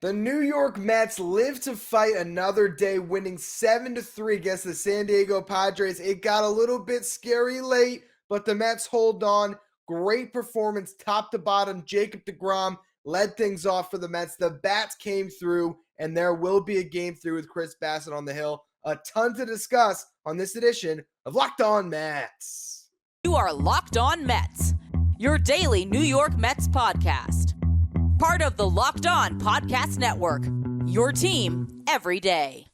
The New York Mets live to fight another day, winning 7-3 against the San Diego Padres. It got a little bit scary late, but the Mets hold on. Great performance, top to bottom. Jacob DeGrom led things off for the Mets. The bats came through, and there will be a game 3 with Chris Bassitt on the hill. A ton to discuss on this edition of Locked On Mets. You are Locked On Mets, your daily New York Mets podcast. Part of the Locked On Podcast Network, your team every day.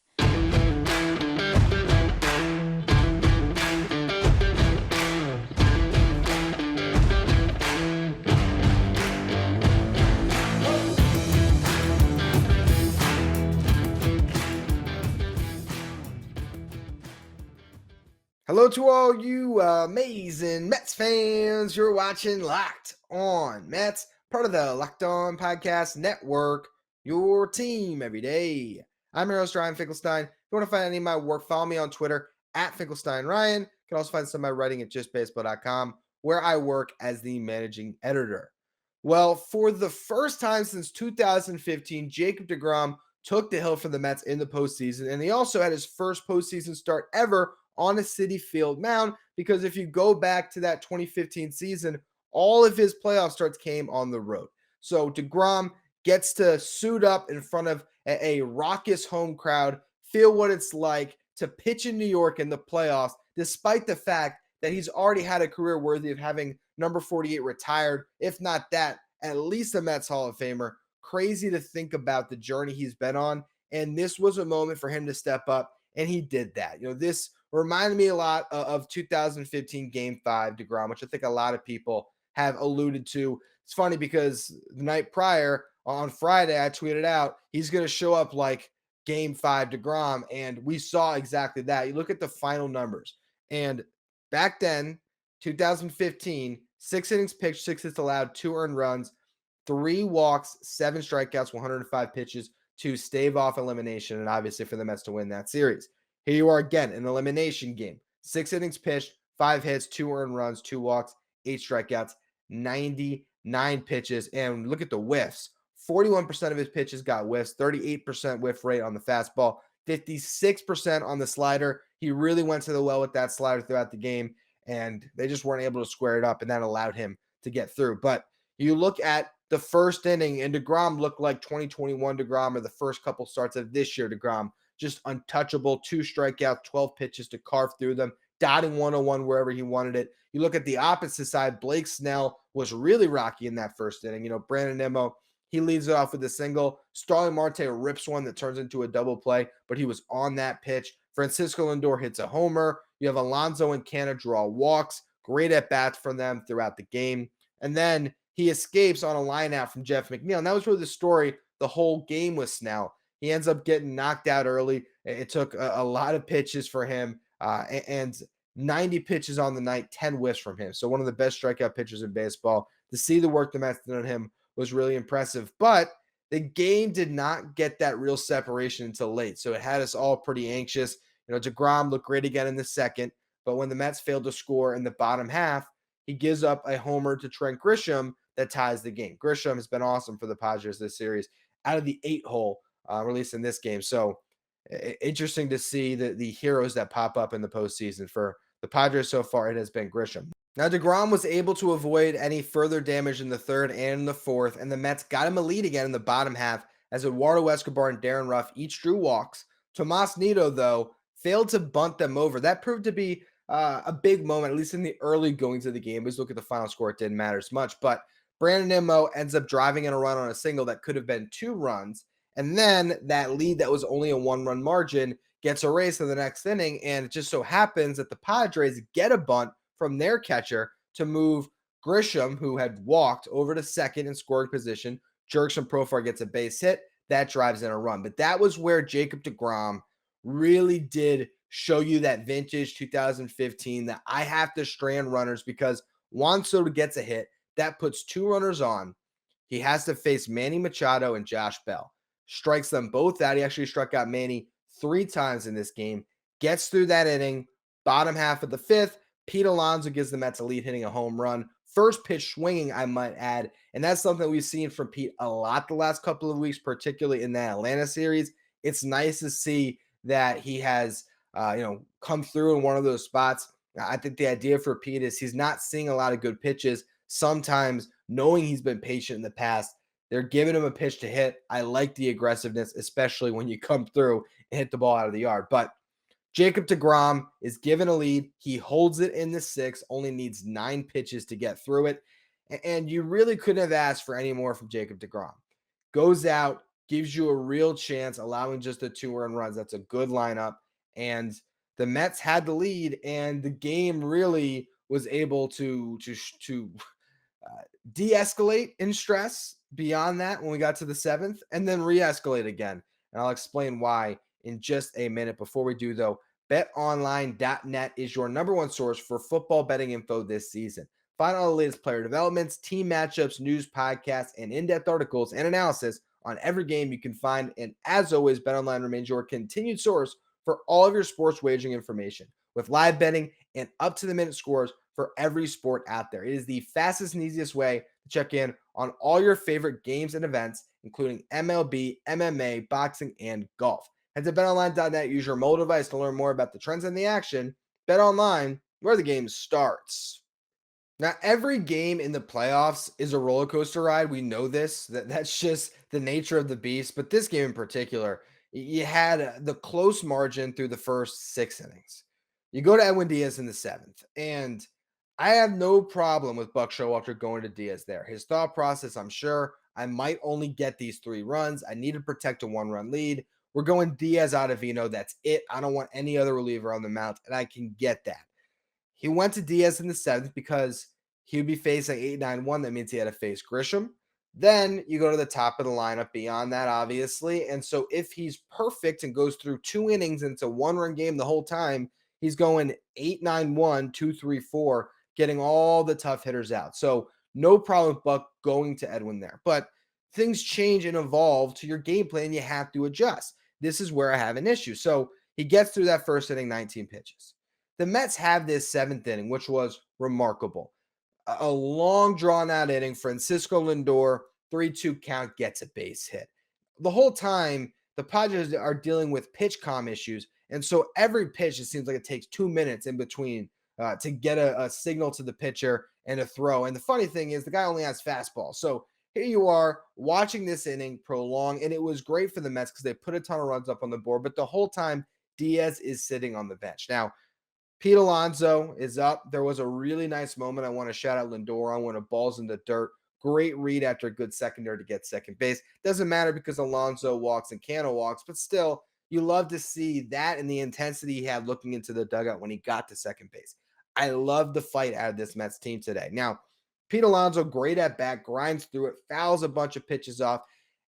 Hello to all you amazing Mets fans. You're watching Locked On Mets, part of the Locked On Podcast Network, your team every day. I'm your host, Ryan Finkelstein. If you want to find any of my work, follow me on Twitter at FinkelsteinRyan. You can also find some of my writing at justbaseball.com, where I work as the managing editor. Well, for the first time since 2015, Jacob DeGrom took the hill for the Mets in the postseason, and he also had his first postseason start ever on a Citi Field mound, because if you go back to that 2015 season, all of his playoff starts came on the road. So DeGrom gets to suit up in front of a raucous home crowd, feel what it's like to pitch in New York in the playoffs, despite the fact that he's already had a career worthy of having number 48 retired, if not that, at least a Mets Hall of Famer. Crazy to think about the journey he's been on, and this was a moment for him to step up, and he did that. This reminded me a lot of 2015 Game 5 DeGrom, which I think a lot of people have alluded to. It's funny because the night prior, on Friday, I tweeted out, he's going to show up like Game 5 DeGrom, and we saw exactly that. You look at the final numbers, and back then, 2015, 6 innings pitched, 6 hits allowed, 2 earned runs, 3 walks, 7 strikeouts, 105 pitches to stave off elimination, and obviously for the Mets to win that series. Here you are again, an elimination game. 6 innings pitched, 5 hits, 2 earned runs, 2 walks, 8 strikeouts, 99 pitches. And look at the whiffs. 41% of his pitches got whiffs, 38% whiff rate on the fastball, 56% on the slider. He really went to the well with that slider throughout the game, and they just weren't able to square it up, and that allowed him to get through. But you look at the first inning, and DeGrom looked like 2021 DeGrom, or the first couple starts of this year DeGrom. Just untouchable, 2 strikeouts, 12 pitches to carve through them, dotting 101 wherever he wanted it. You look at the opposite side, Blake Snell was really rocky in that first inning. Brandon Nimmo, he leads it off with a single. Starling Marte rips one that turns into a double play, but he was on that pitch. Francisco Lindor hits a homer. You have Alonso and Canna draw walks. Great at-bats from them throughout the game. And then he escapes on a line out from Jeff McNeil. And that was really the story the whole game with Snell. He ends up getting knocked out early. It took a lot of pitches for him, and 90 pitches on the night, 10 whiffs from him. So one of the best strikeout pitchers in baseball. To see the work the Mets did on him was really impressive. But the game did not get that real separation until late. So it had us all pretty anxious. DeGrom looked great again in the second, but when the Mets failed to score in the bottom half, he gives up a homer to Trent Grisham that ties the game. Grisham has been awesome for the Padres this series. Out of the 8-hole, released in this game. So interesting to see the heroes that pop up in the postseason. For the Padres so far, it has been Grisham. Now, DeGrom was able to avoid any further damage in the third and in the fourth, and the Mets got him a lead again in the bottom half as Eduardo Escobar and Darren Ruff each drew walks. Tomas Nido, though, failed to bunt them over. That proved to be a big moment, at least in the early goings of the game. Let's look at the final score. It didn't matter as much, but Brandon Nimmo ends up driving in a run on a single that could have been 2 runs. And then that lead that was only a 1-run margin gets erased in the next inning. And it just so happens that the Padres get a bunt from their catcher to move Grisham, who had walked, over to second in scoring position. Jurickson Profar gets a base hit. That drives in a run. But that was where Jacob DeGrom really did show you that vintage 2015 that I have to strand runners, because Juan Soto gets a hit. That puts 2 runners on. He has to face Manny Machado and Josh Bell. Strikes them both out. He actually struck out Manny 3 times in this game. Gets through that inning. Bottom half of the 5th, Pete Alonso gives the Mets a lead, hitting a home run. First pitch swinging, I might add. And that's something we've seen from Pete a lot the last couple of weeks, particularly in that Atlanta series. It's nice to see that he has, come through in one of those spots. I think the idea for Pete is he's not seeing a lot of good pitches. Sometimes knowing he's been patient in the past, they're giving him a pitch to hit. I like the aggressiveness, especially when you come through and hit the ball out of the yard. But Jacob DeGrom is given a lead. He holds it in the sixth, only needs 9 pitches to get through it. And you really couldn't have asked for any more from Jacob DeGrom. Goes out, gives you a real chance, allowing just the 2 earned runs. That's a good lineup. And the Mets had the lead, and the game really was able to de-escalate in stress beyond that when we got to the 7th, and then re-escalate again. And I'll explain why in just a minute. Before we do, though, betonline.net is your number one source for football betting info this season. Find all the latest player developments, team matchups, news, podcasts, and in-depth articles and analysis on every game you can find. And as always, BetOnline remains your continued source for all of your sports wagering information, with live betting and up-to-the-minute scores for every sport out there. It is the fastest and easiest way to check in on all your favorite games and events, including MLB, MMA, boxing, and golf. Head to betonline.net, use your mobile device to learn more about the trends and the action. BetOnline, where the game starts. Now, every game in the playoffs is a roller coaster ride. We know this, that's just the nature of the beast. But this game in particular, you had the close margin through the first 6 innings. You go to Edwin Diaz in the 7th, and I have no problem with Buck Showalter going to Diaz there. His thought process, I'm sure, I might only get these 3 runs. I need to protect a 1-run lead. We're going Diaz out of Vino. That's it. I don't want any other reliever on the mound, and I can get that. He went to Diaz in the 7th because he would be facing 8-9-1. That means he had to face Grisham. Then you go to the top of the lineup beyond that, obviously. And so if he's perfect and goes through 2 innings and it's a 1-run game the whole time, he's going 8-9-1, 2-3-4, getting all the tough hitters out. So no problem with Buck going to Edwin there. But things change and evolve to your game plan. You have to adjust. This is where I have an issue. So he gets through that first inning, 19 pitches. The Mets have this 7th inning, which was remarkable. A long drawn-out inning. Francisco Lindor, 3-2 count, gets a base hit. The whole time, the Padres are dealing with pitch comm issues, and so every pitch, it seems like it takes 2 minutes in between to get a signal to the pitcher and a throw. And the funny thing is, the guy only has fastball. So here you are watching this inning prolong, and it was great for the Mets because they put a ton of runs up on the board, but the whole time, Diaz is sitting on the bench. Now, Pete Alonso is up. There was a really nice moment I want to shout out Lindor on when a ball's in the dirt. Great read after a good secondary to get second base. Doesn't matter because Alonso walks and Cano walks, but still, you love to see that and the intensity he had looking into the dugout when he got to second base. I love the fight out of this Mets team today. Now, Pete Alonso, great at bat, grinds through it, fouls a bunch of pitches off,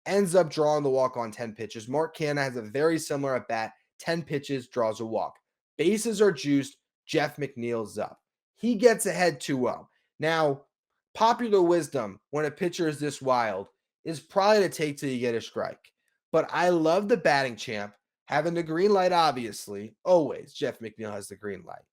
ends up drawing the walk on 10 pitches. Mark Canha has a very similar at bat, 10 pitches, draws a walk. Bases are juiced. Jeff McNeil's up. He gets ahead 2-0. Now, popular wisdom when a pitcher is this wild is probably to take till you get a strike. But I love the batting champ having the green light, obviously. Always, Jeff McNeil has the green light.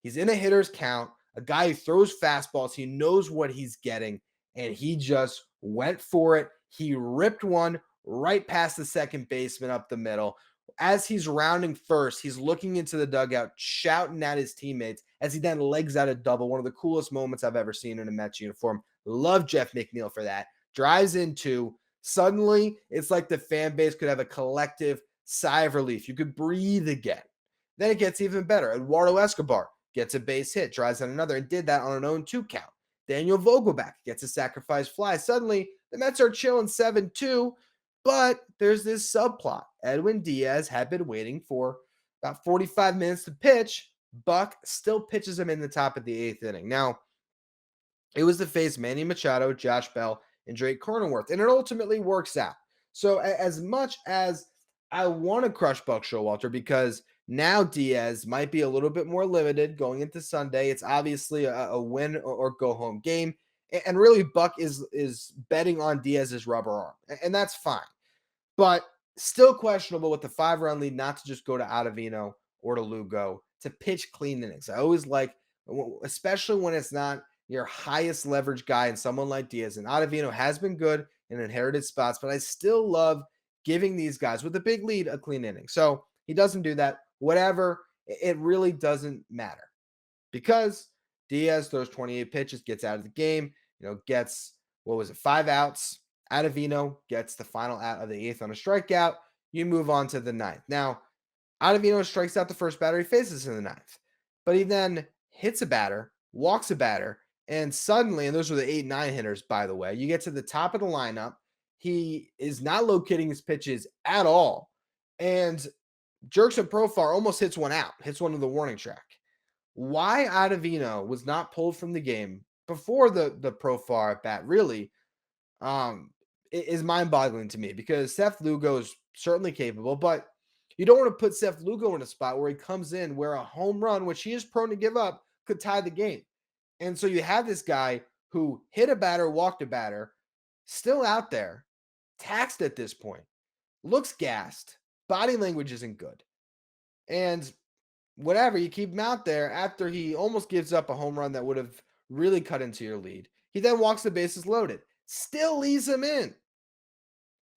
He's in a hitter's count, a guy who throws fastballs. He knows what he's getting, and he just went for it. He ripped one right past the second baseman up the middle. As he's rounding first, he's looking into the dugout, shouting at his teammates as he then legs out a double. One of the coolest moments I've ever seen in a Mets uniform. Love Jeff McNeil for that. Drives in 2. Suddenly, it's like the fan base could have a collective sigh of relief. You could breathe again. Then it gets even better. Eduardo Escobar gets a base hit, drives on another, and did that on an 0-2 count. Daniel Vogelback gets a sacrifice fly. Suddenly, the Mets are chilling 7-2. But there's this subplot. Edwin Diaz had been waiting for about 45 minutes to pitch. Buck still pitches him in the top of the 8th inning. Now, it was to face Manny Machado, Josh Bell, and Drake Cronenworth, and it ultimately works out. So as much as I want to crush Buck Showalter because now Diaz might be a little bit more limited going into Sunday. It's obviously a win or go home game. And really, Buck is betting on Diaz's rubber arm, and that's fine. But still questionable with the 5-run lead not to just go to Ottavino or to Lugo to pitch clean innings. I always like, especially when it's not your highest leverage guy in someone like Diaz. And Ottavino has been good in inherited spots, but I still love giving these guys with a big lead a clean inning. So he doesn't do that. Whatever, it really doesn't matter because Diaz throws 28 pitches, gets out of the game, gets, 5 outs. Ottavino gets the final out of the 8th on a strikeout. You move on to the 9th. Now, Ottavino strikes out the first batter he faces in the 9th, but he then hits a batter, walks a batter, and suddenly, and those were the 8-9 hitters, by the way, you get to the top of the lineup. He is not locating his pitches at all. And jerks a Profar, almost hits one out, hits one to the warning track. Why Ottavino was not pulled from the game before the Profar at bat really is mind-boggling to me, because Seth Lugo is certainly capable, but you don't want to put Seth Lugo in a spot where he comes in where a home run, which he is prone to give up, could tie the game. And so you have this guy who hit a batter, walked a batter, still out there, taxed at this point, looks gassed, body language isn't good. And whatever, you keep him out there after he almost gives up a home run that would have really cut into your lead. He then walks the bases loaded, still leaves him in.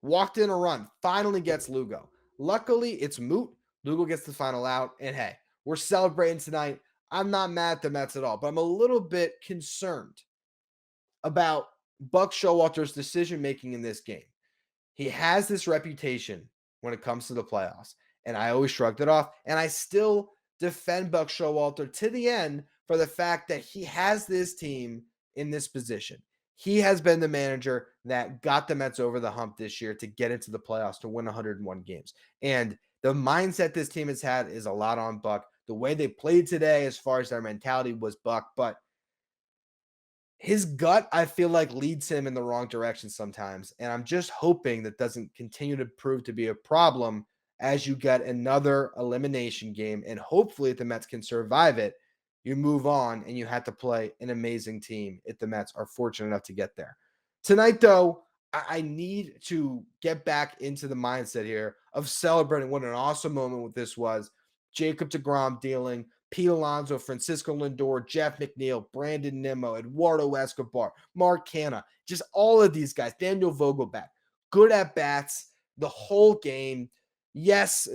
Walked in a run, finally gets Lugo. Luckily, it's moot. Lugo gets the final out, and hey, we're celebrating tonight. I'm not mad at the Mets at all, but I'm a little bit concerned about Buck Showalter's decision-making in this game. He has this reputation when it comes to the playoffs, and I always shrugged it off, and I still defend Buck Showalter to the end for the fact that he has this team in this position. He has been the manager that got the Mets over the hump this year to get into the playoffs, to win 101 games. And the mindset this team has had is a lot on Buck. The way they played today, as far as their mentality, was Buck, but his gut, I feel like, leads him in the wrong direction sometimes. And I'm just hoping that doesn't continue to prove to be a problem as you get another elimination game. And hopefully, if the Mets can survive it, you move on and you have to play an amazing team if the Mets are fortunate enough to get there. Tonight, though, I need to get back into the mindset here of celebrating what an awesome moment this was. Jacob DeGrom dealing, Pete Alonso, Francisco Lindor, Jeff McNeil, Brandon Nimmo, Eduardo Escobar, Mark Canha, just all of these guys, Daniel Vogelback, good at bats the whole game. Yes,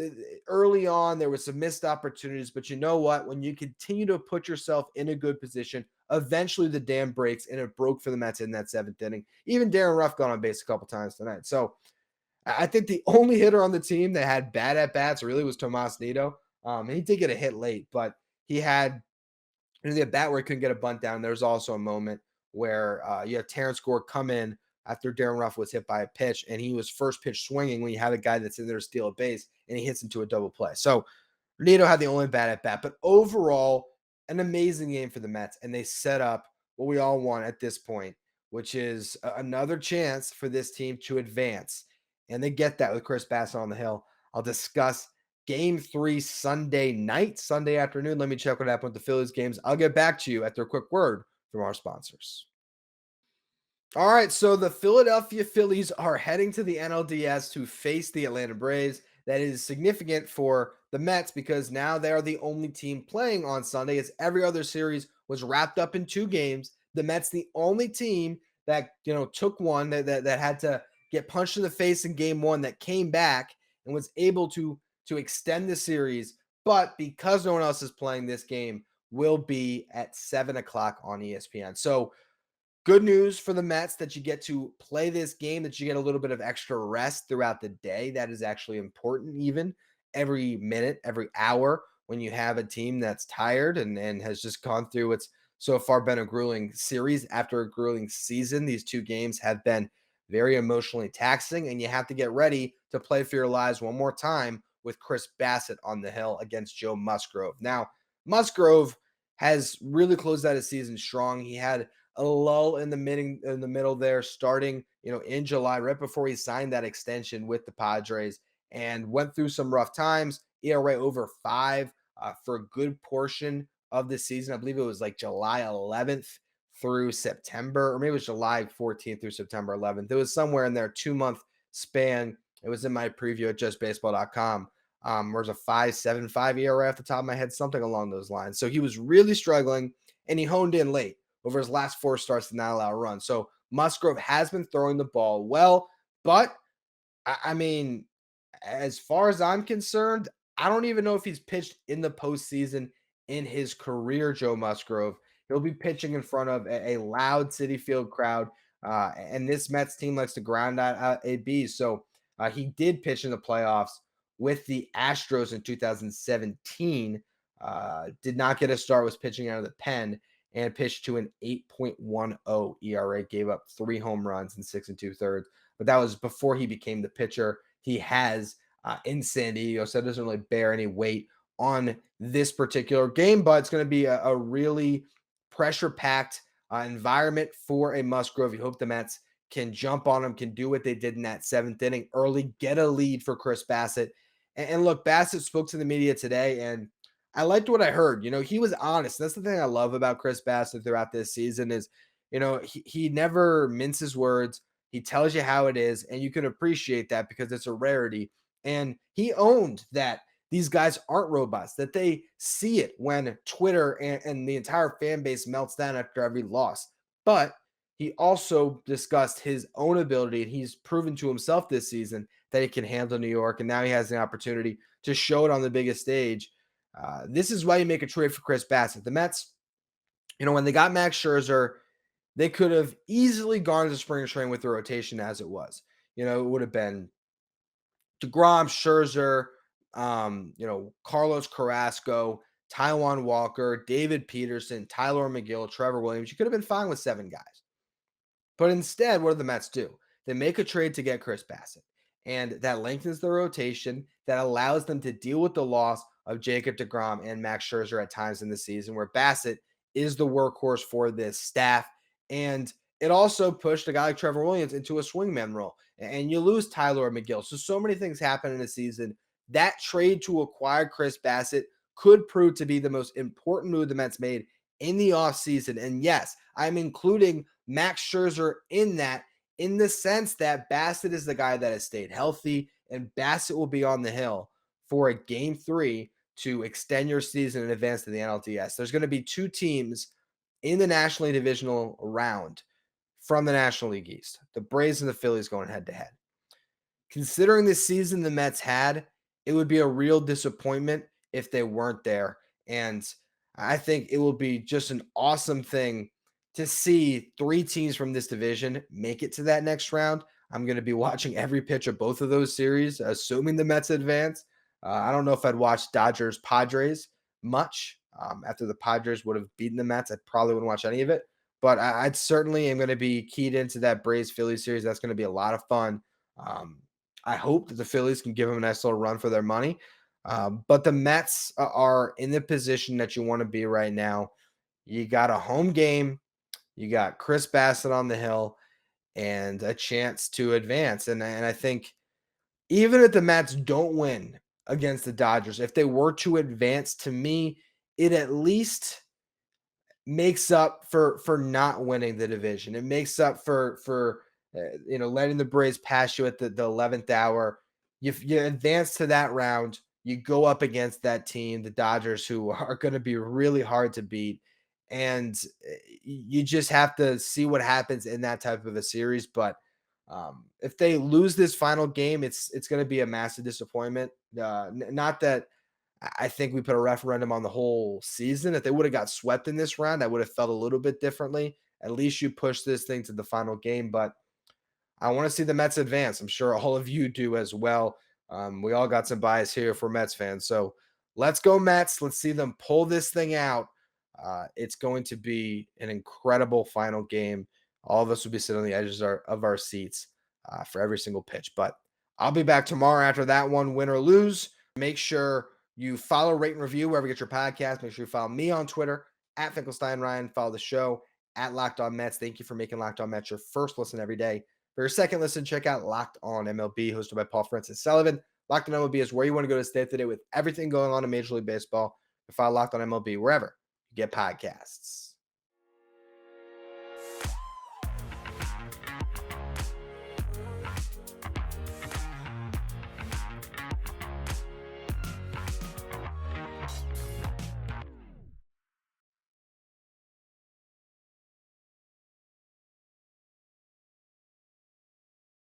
early on, there was some missed opportunities, but you know what? When you continue to put yourself in a good position, eventually the dam breaks, and it broke for the Mets in that 7th inning. Even Darren Ruff got on base a couple times tonight. So I think the only hitter on the team that had bad at-bats really was Tomas Nido. He did get a hit late, but he had the at-bat where he couldn't get a bunt down. There was also a moment where you have Terrence Gore come in after Darren Ruff was hit by a pitch, and he was first pitch swinging when you have a guy that's in there to steal a base, and he hits into a double play. So Nido had the only bad at bat, but overall, an amazing game for the Mets, and they set up what we all want at this point, which is another chance for this team to advance, and they get that with Chris Bassitt on the hill. I'll discuss Game 3 Sunday afternoon. Let me check what happened with the Phillies games. I'll get back to you after a quick word from our sponsors. All right, so the Philadelphia Phillies are heading to the NLDS to face the Atlanta Braves. That is significant for the Mets because now they are the only team playing on Sunday, as every other series was wrapped up in 2 games. The Mets, the only team that took one that had to get punched in the face in Game 1, that came back and was able to extend the series. But because no one else is playing, this game will be at 7:00 on ESPN. So good news for the Mets that you get to play this game, that you get a little bit of extra rest throughout the day. That is actually important, even every minute, every hour, when you have a team that's tired and has just gone through what's so far been a grueling series after a grueling season. These 2 games have been very emotionally taxing, and you have to get ready to play for your lives one more time with Chris Bassitt on the hill against Joe Musgrove. Now, Musgrove has really closed out his season strong. He had a lull in the middle there, starting in July, right before he signed that extension with the Padres, and went through some rough times. ERA over 5 for a good portion of the season. I believe it was like July 11th through September, or maybe it was July 14th through September 11th. It was somewhere in there, 2-month span. It was in my preview at justbaseball.com. There's a 5.75 ERA off the top of my head, something along those lines. So he was really struggling, and he honed in late. over his last 4 starts to not allow a run. So Musgrove has been throwing the ball well, but I mean, as far as I'm concerned, I don't even know if he's pitched in the postseason in his career, Joe Musgrove. He'll be pitching in front of a loud Citi Field crowd, and this Mets team likes to ground out ABs. So he did pitch in the playoffs with the Astros in 2017. Did not get a start, was pitching out of the pen, and pitched to an 8.10 ERA, gave up 3 home runs in 6 2/3. But that was before he became the pitcher he has in San Diego, so it doesn't really bear any weight on this particular game, but it's going to be a really pressure-packed environment for a Musgrove. You hope the Mets can jump on him, can do what they did in that 7th inning early, get a lead for Chris Bassitt. And look, Bassitt spoke to the media today, and I liked what I heard. He was honest. That's the thing I love about Chris Bassitt throughout this season is, he never minces words. He tells you how it is, and you can appreciate that because it's a rarity. And he owned that these guys aren't robots, that they see it when Twitter and the entire fan base melts down after every loss. But he also discussed his own ability, and he's proven to himself this season that he can handle New York, and now he has the opportunity to show it on the biggest stage. This is why you make a trade for Chris Bassitt. The Mets, when they got Max Scherzer, they could have easily gone to spring training with the rotation as it was. It would have been DeGrom, Scherzer, Carlos Carrasco, Taijuan Walker, David Peterson, Tyler McGill, Trevor Williams. You could have been fine with 7 guys. But instead, what do the Mets do? They make a trade to get Chris Bassitt. And that lengthens the rotation. That allows them to deal with the loss of Jacob DeGrom and Max Scherzer at times in the season, where Bassitt is the workhorse for this staff. And it also pushed a guy like Trevor Williams into a swingman role. And you lose Tyler McGill. So many things happen in a season. That trade to acquire Chris Bassitt could prove to be the most important move the Mets made in the offseason. And yes, I'm including Max Scherzer in that, in the sense that Bassitt is the guy that has stayed healthy, and Bassitt will be on the hill for a game 3 to extend your season and advance to the NLDS. There's going to be 2 teams in the National League Divisional round from the National League East, the Braves and the Phillies going head to head. Considering the season the Mets had, it would be a real disappointment if they weren't there. And I think it will be just an awesome thing to see 3 teams from this division make it to that next round. I'm going to be watching every pitch of both of those series, assuming the Mets advance. I don't know if I'd watch Dodgers Padres much. After the Padres would have beaten the Mets, I probably wouldn't watch any of it. But I'd certainly am going to be keyed into that Braves-Phillies series. That's going to be a lot of fun. I hope that the Phillies can give them a nice little run for their money. But the Mets are in the position that you want to be right now. You got a home game. You got Chris Bassitt on the hill and a chance to advance. And I think even if the Mets don't win against the Dodgers, if they were to advance, to me, it at least makes up for not winning the division. It makes up for letting the Braves pass you at the 11th hour. You advance to that round. You go up against that team, the Dodgers, who are going to be really hard to beat. And you just have to see what happens in that type of a series. But if they lose this final game, it's going to be a massive disappointment. Not that I think we put a referendum on the whole season. If they would have got swept in this round, I would have felt a little bit differently. At least you push this thing to the final game. But I want to see the Mets advance. I'm sure all of you do as well. We all got some bias here for Mets fans. So let's go Mets. Let's see them pull this thing out. It's going to be an incredible final game. All of us will be sitting on the edges of our seats for every single pitch. But I'll be back tomorrow after that one, win or lose. Make sure you follow, rate, and review wherever you get your podcast. Make sure you follow me on Twitter at Finkelstein Ryan. Follow the show at Locked On Mets. Thank you for making Locked On Mets your first listen every day. For your second listen, check out Locked On MLB, hosted by Paul Francis Sullivan. Locked On MLB is where you want to go to stay up to date with everything going on in Major League Baseball. Follow Locked On MLB wherever you get podcasts.